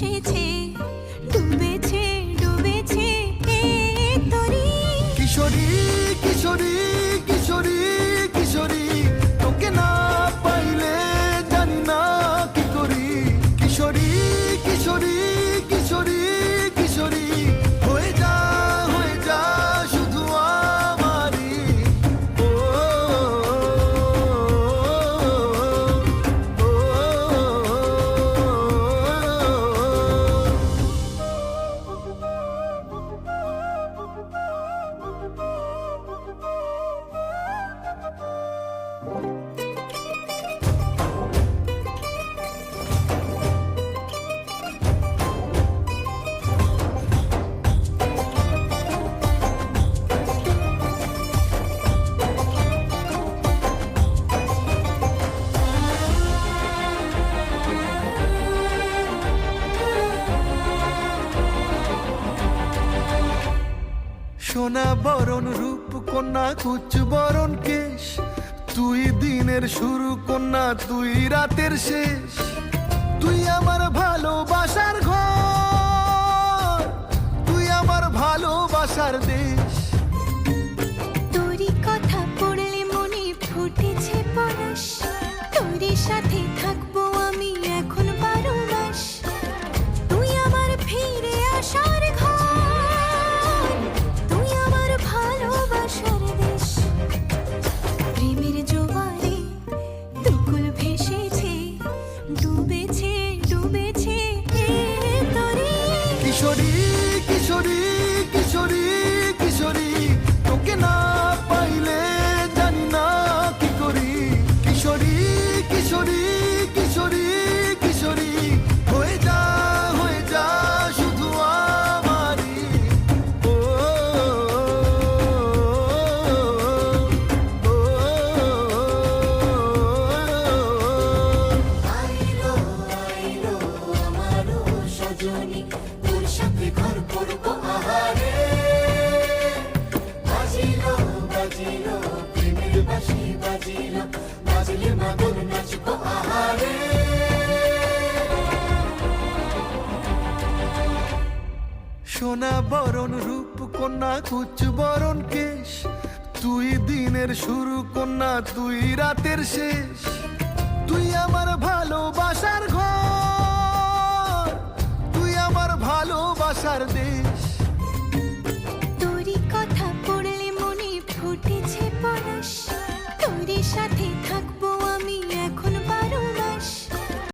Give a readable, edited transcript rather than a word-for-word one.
ভেসেছে, ডুবেছে ডুবেছে এক তরি। কিশোরী কিশোরী কিশোরী কিশোরী, তোকে না পাইলে জানি না কি করি। কিশোরী কিশোরী কিশোরী কিশোরী, হয়ে যা শুধু আমারই। ও, সোনা বরণ রূপ কন্যা কুচ বরণ কেশ, তুই দিনের শুরু কন্যা তুই রাতের শেষ। তুই আমার ভালোবাসার ঘর, তুই আমার ভালোবাসার দেশ। তোরই কথা পড়লে মনে ফুটেছে পরশ, তোরই সাথে থাকবো আমি এখন 12 মাস। তুই আমার ফিরে আসার ঘর, তুই আমার ভালোবাসার দেশ। প্রেমের জোয়ারে দুকুল ভেসেছে, ডুবেছে ডুবেছে এক তরি। কিশোরী কিশোরী কিশোরী কিশোরী, তোকে না পাইলে জানি না কি করি। কিশোরী কিশোরী কিশোরী কিশোরী, হয়ে যা শুধু আমারই। ও, ও, আইলো আইলো আমারও সজনী, তোর সাথে ঘর করবো আহারে। বাজিলো বাজিলো প্রেমের বাঁশি বাজিলো, বাজলে মাদল নাচবো আহারে। সোনা বরণ রূপ কন্যা কুচ বরণ কেশ, তুই দিনের শুরু কন্যা তুই রাতের শেষ। তুই আমার ভালোবাসার ঘর, তুই আমার ভালোবাসার দেশ।